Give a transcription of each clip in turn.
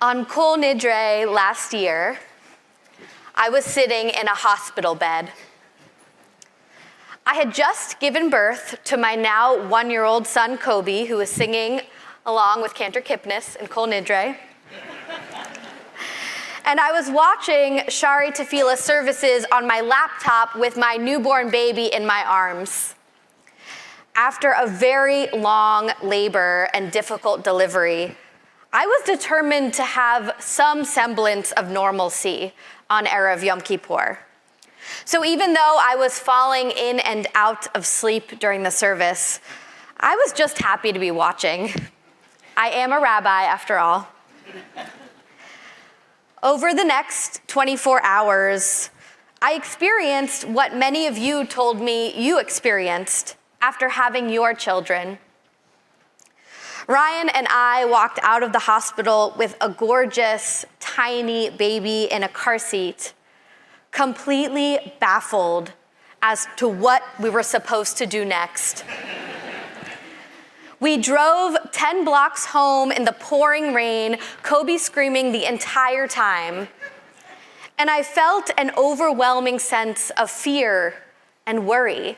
On Kol Nidre last year, I was sitting in a hospital bed. I had just given birth to my now 1-year-old son, Kobe, who was singing along with Cantor Kipnis in Kol Nidre. And I was watching Shari Tefillah services on my laptop with my newborn baby in my arms. After a very long labor and difficult delivery, I was determined to have some semblance of normalcy on Erev Yom Kippur. So even though I was falling in and out of sleep during the service, I was just happy to be watching. I am a rabbi, after all. Over the next 24 hours, I experienced what many of you told me you experienced after having your children. Ryan and I walked out of the hospital with a gorgeous, tiny baby in a car seat, completely baffled as to what we were supposed to do next. We drove 10 blocks home in the pouring rain, Kobe screaming the entire time. And I felt an overwhelming sense of fear and worry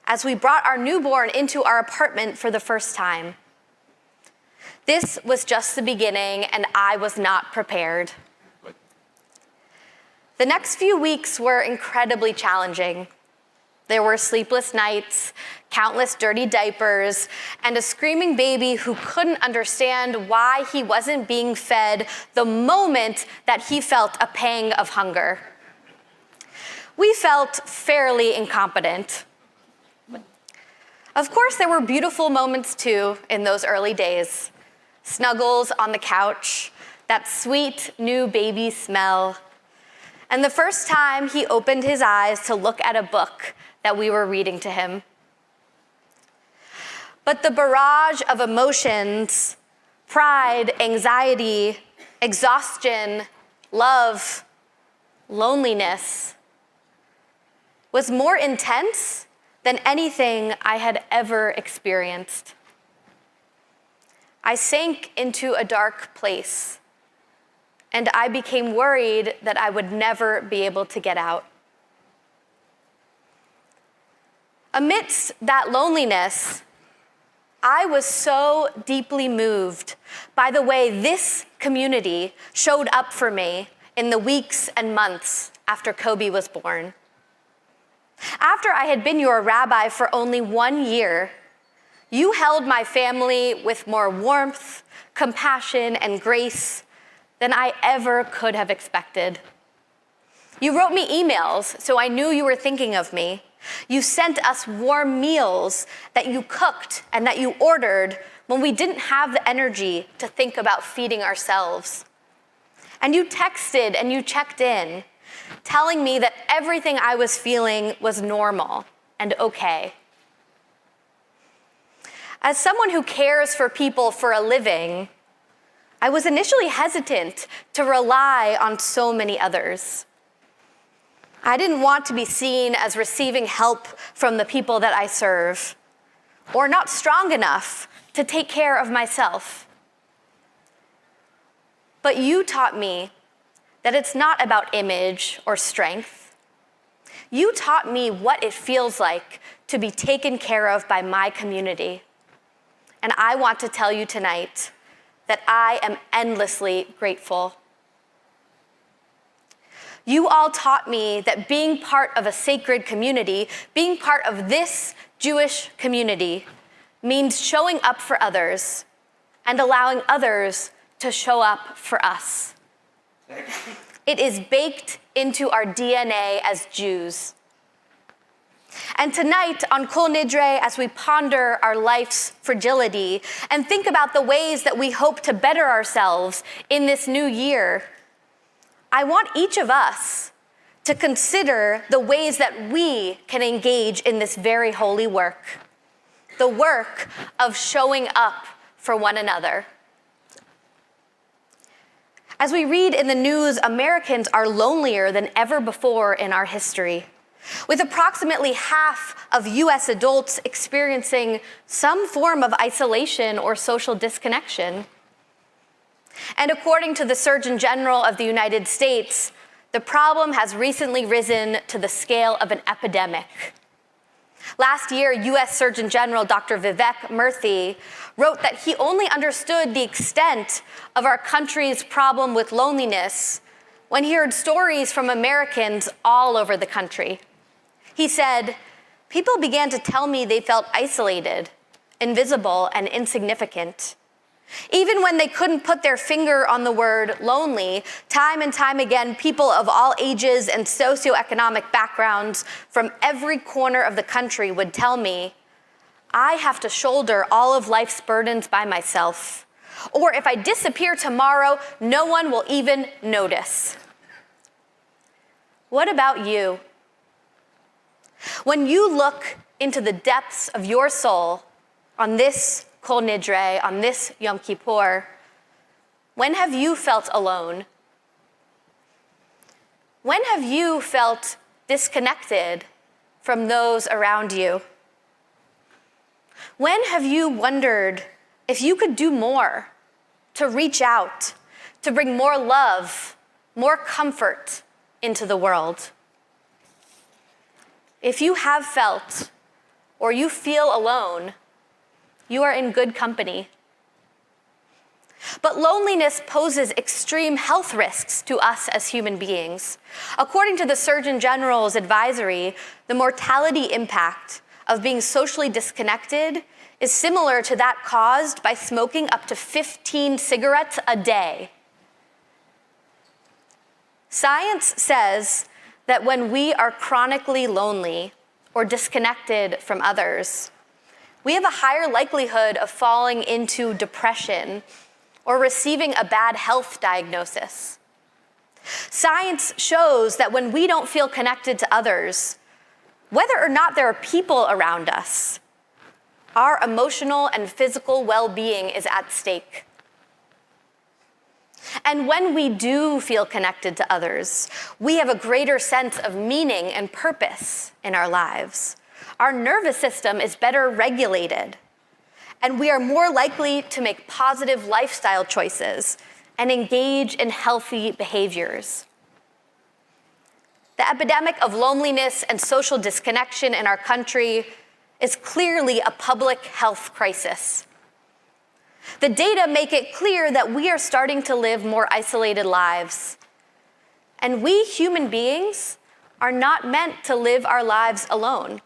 as we brought our newborn into our apartment for the first time. This was just the beginning, and I was not prepared. The next few weeks were incredibly challenging. There were sleepless nights, countless dirty diapers, and a screaming baby who couldn't understand why he wasn't being fed the moment that he felt a pang of hunger. We felt fairly incompetent. Of course, there were beautiful moments too in those early days. Snuggles on the couch, that sweet new baby smell, and the first time he opened his eyes to look at a book that we were reading to him. But the barrage of emotions, pride, anxiety, exhaustion, love, loneliness, was more intense than anything I had ever experienced. I sank into a dark place, and I became worried that I would never be able to get out. Amidst that loneliness, I was so deeply moved by the way this community showed up for me in the weeks and months after Kobe was born. After I had been your rabbi for only 1 year, you held my family with more warmth, compassion, and grace than I ever could have expected. You wrote me emails, so I knew you were thinking of me. You sent us warm meals that you cooked and that you ordered when we didn't have the energy to think about feeding ourselves. And you texted and you checked in, telling me that everything I was feeling was normal and okay. As someone who cares for people for a living, I was initially hesitant to rely on so many others. I didn't want to be seen as receiving help from the people that I serve, or not strong enough to take care of myself. But you taught me that it's not about image or strength. You taught me what it feels like to be taken care of by my community. And I want to tell you tonight that I am endlessly grateful. You all taught me that being part of a sacred community, being part of this Jewish community, means showing up for others and allowing others to show up for us. It is baked into our DNA as Jews. And tonight on Kol Nidre, as we ponder our life's fragility and think about the ways that we hope to better ourselves in this new year, I want each of us to consider the ways that we can engage in this very holy work, the work of showing up for one another. As we read in the news, Americans are lonelier than ever before in our history, with approximately half of US adults experiencing some form of isolation or social disconnection. And according to the Surgeon General of the United States, the problem has recently risen to the scale of an epidemic. Last year, US Surgeon General Dr. Vivek Murthy wrote that he only understood the extent of our country's problem with loneliness when he heard stories from Americans all over the country. He said, "People began to tell me they felt isolated, invisible, and insignificant. Even when they couldn't put their finger on the word lonely, time and time again, people of all ages and socioeconomic backgrounds from every corner of the country would tell me, I have to shoulder all of life's burdens by myself. Or if I disappear tomorrow, no one will even notice." What about you? When you look into the depths of your soul on this Kol Nidre, on this Yom Kippur, when have you felt alone? When have you felt disconnected from those around you? When have you wondered if you could do more to reach out, to bring more love, more comfort into the world? If you have felt or you feel alone, you are in good company. But loneliness poses extreme health risks to us as human beings. According to the Surgeon General's advisory, the mortality impact of being socially disconnected is similar to that caused by smoking up to 15 cigarettes a day. Science says that when we are chronically lonely or disconnected from others, we have a higher likelihood of falling into depression or receiving a bad health diagnosis. Science shows that when we don't feel connected to others, whether or not there are people around us, our emotional and physical well-being is at stake. And when we do feel connected to others, we have a greater sense of meaning and purpose in our lives. Our nervous system is better regulated, and we are more likely to make positive lifestyle choices and engage in healthy behaviors. The epidemic of loneliness and social disconnection in our country is clearly a public health crisis. The data make it clear that we are starting to live more isolated lives. And we human beings are not meant to live our lives alone.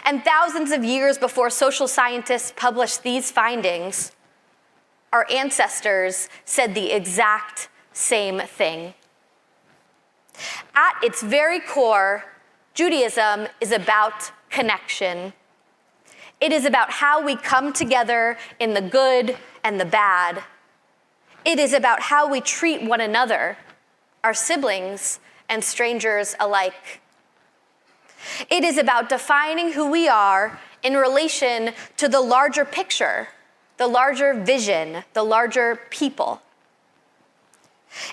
And thousands of years before social scientists published these findings, our ancestors said the exact same thing. At its very core, Judaism is about connection. It is about how we come together in the good and the bad. It is about how we treat one another, our siblings and strangers alike. It is about defining who we are in relation to the larger picture, the larger vision, the larger people.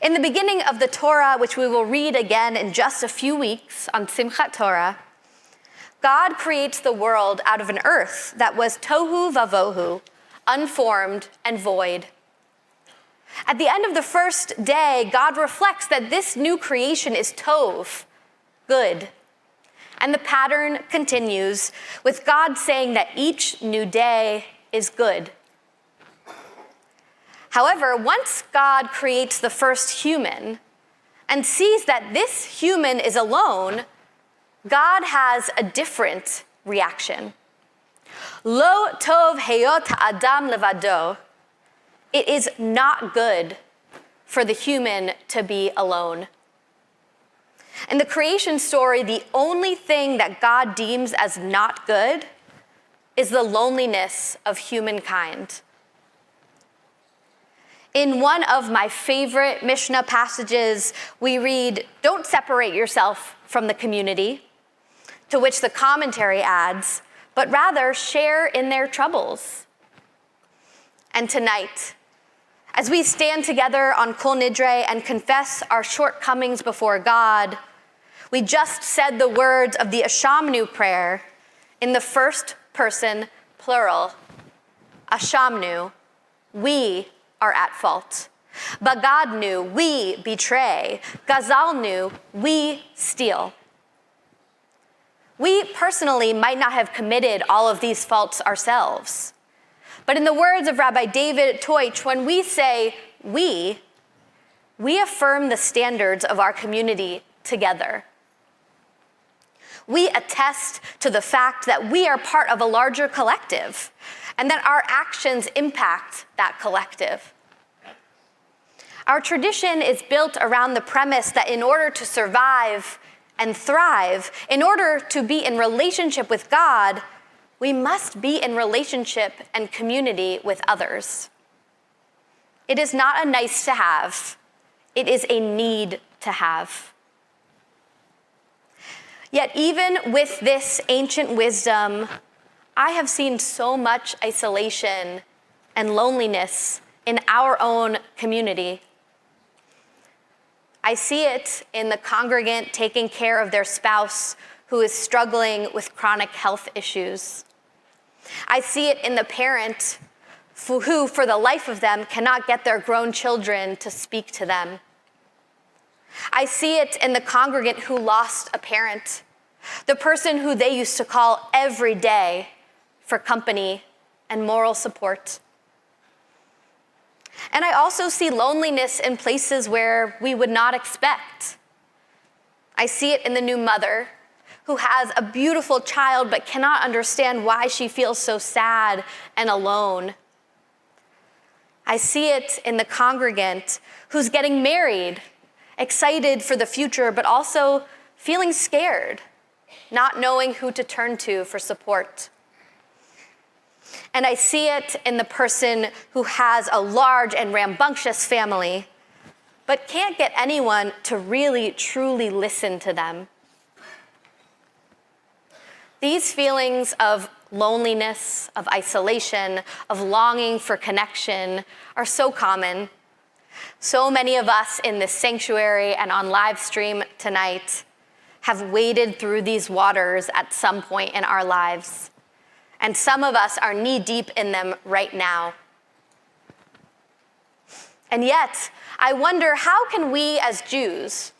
In the beginning of the Torah, which we will read again in just a few weeks on Simchat Torah, God creates the world out of an earth that was tohu vavohu, unformed and void. At the end of the first day, God reflects that this new creation is tov, good. And the pattern continues with God saying that each new day is good. However, once God creates the first human and sees that this human is alone, God has a different reaction. Lo tov heyot ha'adam levado. It is not good for the human to be alone. In the creation story, the only thing that God deems as not good is the loneliness of humankind. In one of my favorite Mishnah passages, we read, "Don't separate yourself from the community," to which the commentary adds, "but rather share in their troubles." And tonight, as we stand together on Kol Nidre and confess our shortcomings before God, we just said the words of the Ashamnu prayer in the first person plural. Ashamnu, we are at fault. Bagad knew, we betray. Gazal knew, we steal. We personally might not have committed all of these faults ourselves. But in the words of Rabbi David Teutsch, when we say we affirm the standards of our community together. We attest to the fact that we are part of a larger collective and that our actions impact that collective. Our tradition is built around the premise that in order to survive and thrive, in order to be in relationship with God, we must be in relationship and community with others. It is not a nice to have, it is a need to have. Yet even with this ancient wisdom, I have seen so much isolation and loneliness in our own community. I see it in the congregant taking care of their spouse who is struggling with chronic health issues. I see it in the parent who, for the life of them, cannot get their grown children to speak to them. I see it in the congregant who lost a parent, the person who they used to call every day for company and moral support. And I also see loneliness in places where we would not expect. I see it in the new mother who has a beautiful child but cannot understand why she feels so sad and alone. I see it in the congregant who's getting married, excited for the future, but also feeling scared, not knowing who to turn to for support. And I see it in the person who has a large and rambunctious family, but can't get anyone to really, truly listen to them. These feelings of loneliness, of isolation, of longing for connection are so common. So many of us in this sanctuary and on live stream tonight have waded through these waters at some point in our lives. And some of us are knee-deep in them right now. And yet, I wonder, how can we as Jews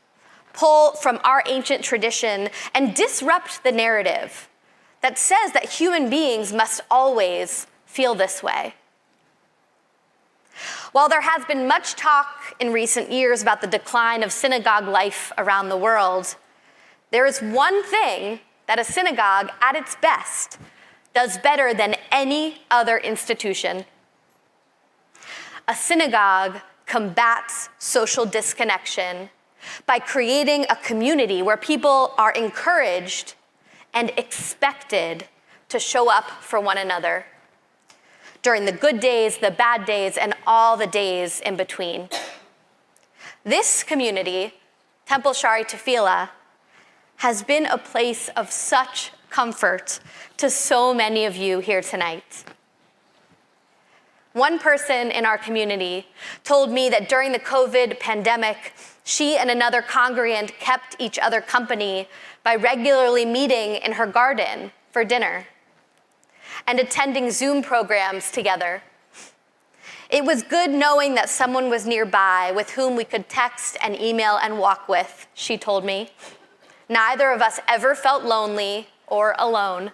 pull from our ancient tradition and disrupt the narrative that says that human beings must always feel this way? While there has been much talk in recent years about the decline of synagogue life around the world, there is one thing that a synagogue, at its best, does better than any other institution. A synagogue combats social disconnection by creating a community where people are encouraged and expected to show up for one another during the good days, the bad days, and all the days in between. This community, Temple Shari Tefillah, has been a place of such comfort to so many of you here tonight. One person in our community told me that during the COVID pandemic, she and another congregant kept each other company by regularly meeting in her garden for dinner and attending Zoom programs together. It was good knowing that someone was nearby with whom we could text and email and walk with, she told me. Neither of us ever felt lonely or alone.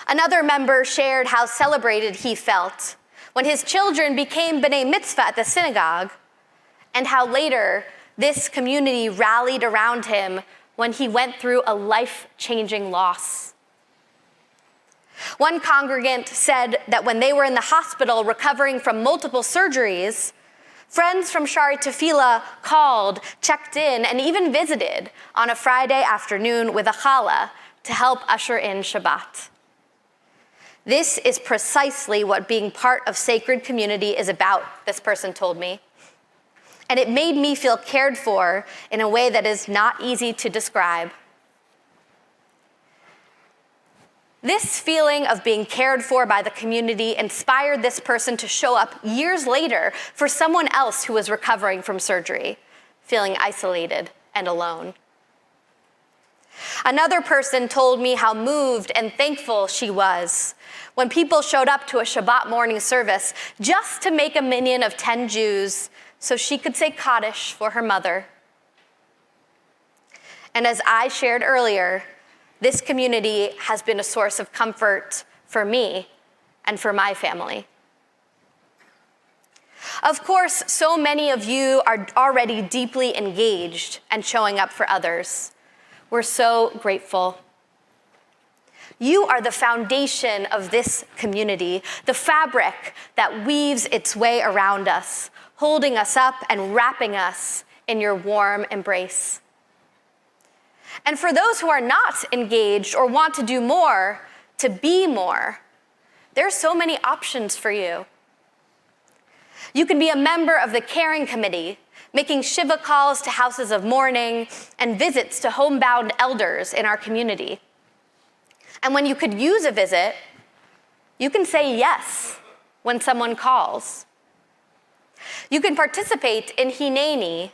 Another member shared how celebrated he felt when his children became B'nai Mitzvah at the synagogue, and how later this community rallied around him when he went through a life-changing loss. One congregant said that when they were in the hospital recovering from multiple surgeries, friends from Shari Tefillah called, checked in, and even visited on a Friday afternoon with a challah to help usher in Shabbat. This is precisely what being part of sacred community is about, this person told me. And it made me feel cared for in a way that is not easy to describe. This feeling of being cared for by the community inspired this person to show up years later for someone else who was recovering from surgery, feeling isolated and alone. Another person told me how moved and thankful she was when people showed up to a Shabbat morning service just to make a minyan of 10 Jews so she could say Kaddish for her mother. And as I shared earlier, this community has been a source of comfort for me and for my family. Of course, so many of you are already deeply engaged and showing up for others. We're so grateful. You are the foundation of this community, the fabric that weaves its way around us, holding us up and wrapping us in your warm embrace. And for those who are not engaged or want to do more, to be more, there are so many options for you. You can be a member of the caring committee, making Shiva calls to houses of mourning and visits to homebound elders in our community. And when you could use a visit, you can say yes when someone calls. You can participate in Hineni,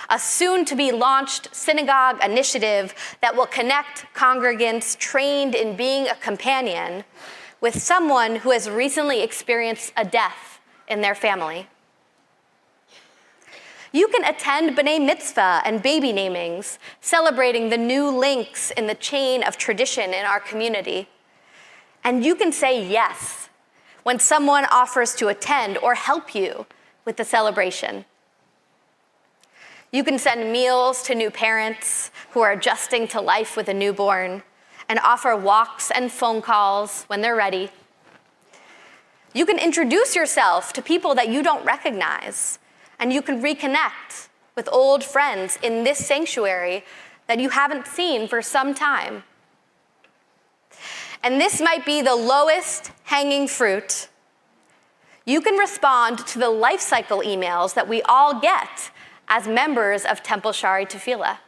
a soon-to-be-launched synagogue initiative that will connect congregants trained in being a companion with someone who has recently experienced a death in their family. You can attend B'nai Mitzvah and baby namings, celebrating the new links in the chain of tradition in our community. And you can say yes when someone offers to attend or help you with the celebration. You can send meals to new parents who are adjusting to life with a newborn and offer walks and phone calls when they're ready. You can introduce yourself to people that you don't recognize, and you can reconnect with old friends in this sanctuary that you haven't seen for some time. And this might be the lowest hanging fruit. You can respond to the life cycle emails that we all get as members of Temple Shari Tefillah.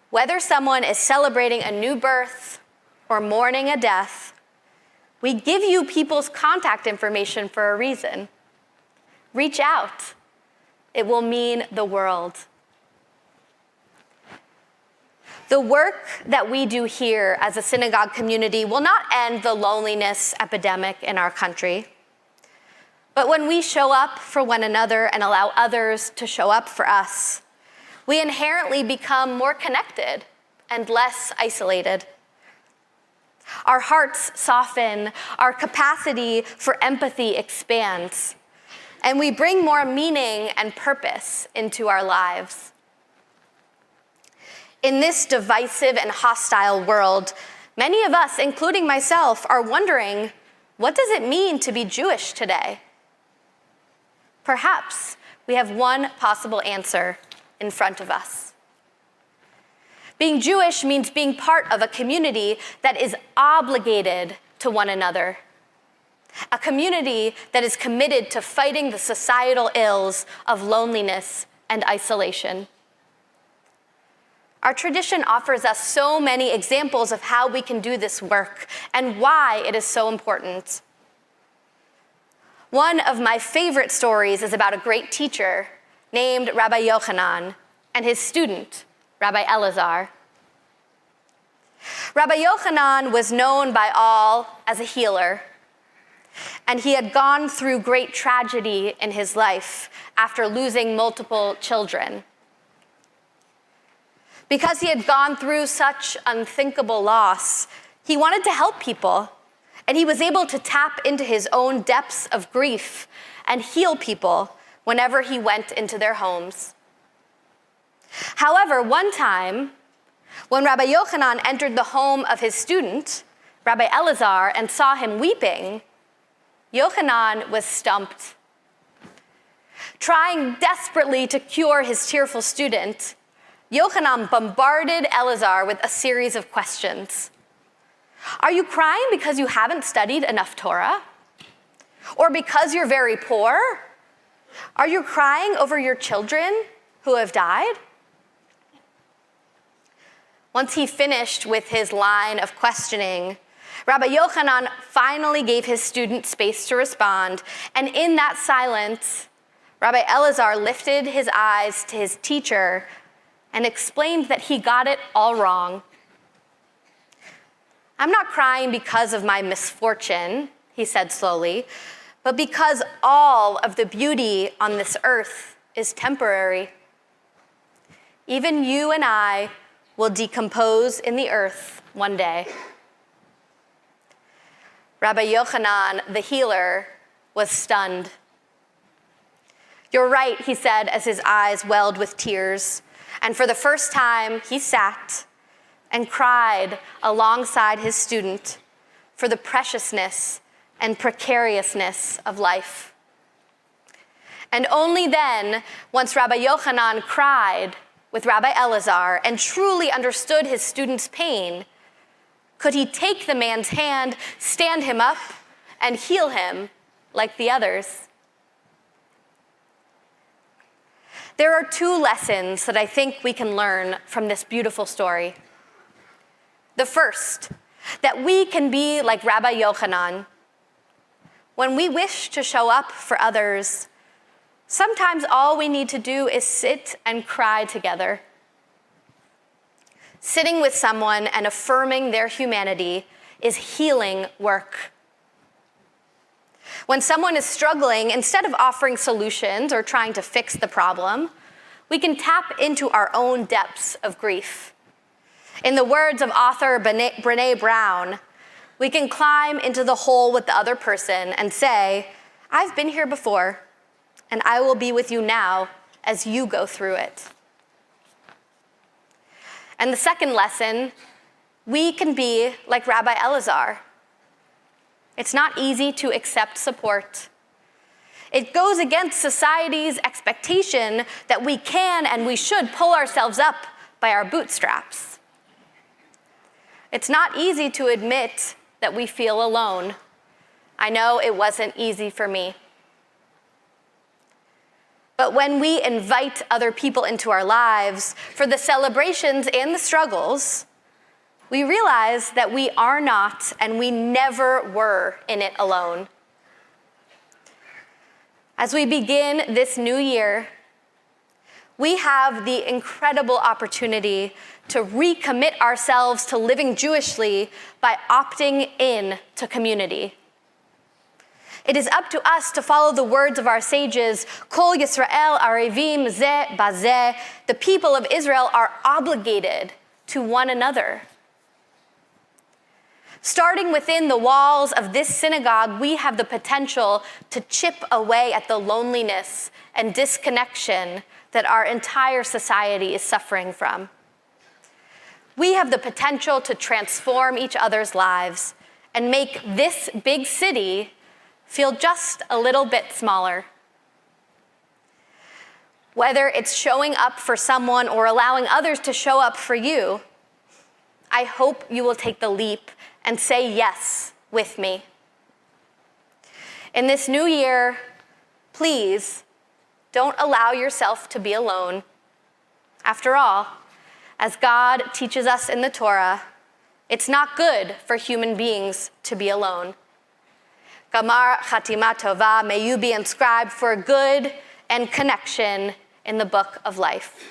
Whether someone is celebrating a new birth or mourning a death, we give you people's contact information for a reason. Reach out. It will mean the world. The work that we do here as a synagogue community will not end the loneliness epidemic in our country. But when we show up for one another and allow others to show up for us, we inherently become more connected and less isolated. Our hearts soften, our capacity for empathy expands, and we bring more meaning and purpose into our lives. In this divisive and hostile world, many of us, including myself, are wondering, what does it mean to be Jewish today? Perhaps we have one possible answer in front of us. Being Jewish means being part of a community that is obligated to one another, a community that is committed to fighting the societal ills of loneliness and isolation. Our tradition offers us so many examples of how we can do this work and why it is so important. One of my favorite stories is about a great teacher named Rabbi Yochanan and his student, Rabbi Elazar. Rabbi Yochanan was known by all as a healer, and he had gone through great tragedy in his life after losing multiple children. Because he had gone through such unthinkable loss, he wanted to help people, and he was able to tap into his own depths of grief and heal people whenever he went into their homes. However, one time, when Rabbi Yochanan entered the home of his student, Rabbi Elazar, and saw him weeping, Yochanan was stumped. Trying desperately to cure his tearful student, Yochanan bombarded Elazar with a series of questions. Are you crying because you haven't studied enough Torah? Or because you're very poor? Are you crying over your children who have died? Once he finished with his line of questioning, Rabbi Yochanan finally gave his student space to respond, and in that silence, Rabbi Elazar lifted his eyes to his teacher and explained that he got it all wrong. I'm not crying because of my misfortune, he said slowly, but because all of the beauty on this earth is temporary. Even you and I will decompose in the earth one day. Rabbi Yochanan, the healer, was stunned. You're right, he said as his eyes welled with tears. And for the first time, he sat and cried alongside his student for the preciousness and precariousness of life. And only then, once Rabbi Yochanan cried with Rabbi Elazar and truly understood his student's pain, could he take the man's hand, stand him up, and heal him like the others. There are two lessons that I think we can learn from this beautiful story. The first, that we can be like Rabbi Yochanan. When we wish to show up for others, sometimes all we need to do is sit and cry together. Sitting with someone and affirming their humanity is healing work. When someone is struggling, instead of offering solutions or trying to fix the problem, we can tap into our own depths of grief. In the words of author Brené Brown, we can climb into the hole with the other person and say, I've been here before, and I will be with you now as you go through it. And the second lesson, we can be like Rabbi Elazar. It's not easy to accept support. It goes against society's expectation that we can and we should pull ourselves up by our bootstraps. It's not easy to admit that we feel alone. I know it wasn't easy for me. But when we invite other people into our lives for the celebrations and the struggles, we realize that we are not and we never were in it alone. As we begin this new year, we have the incredible opportunity to recommit ourselves to living Jewishly by opting in to community. It is up to us to follow the words of our sages, Kol Yisrael Arevim Zeh Bazeh. The people of Israel are obligated to one another. Starting within the walls of this synagogue, we have the potential to chip away at the loneliness and disconnection that our entire society is suffering from. We have the potential to transform each other's lives and make this big city feel just a little bit smaller. Whether it's showing up for someone or allowing others to show up for you, I hope you will take the leap and say yes with me. In this new year, please don't allow yourself to be alone. After all, as God teaches us in the Torah, it's not good for human beings to be alone. Gamar Chatima Tova, may you be inscribed for good and connection in the book of life.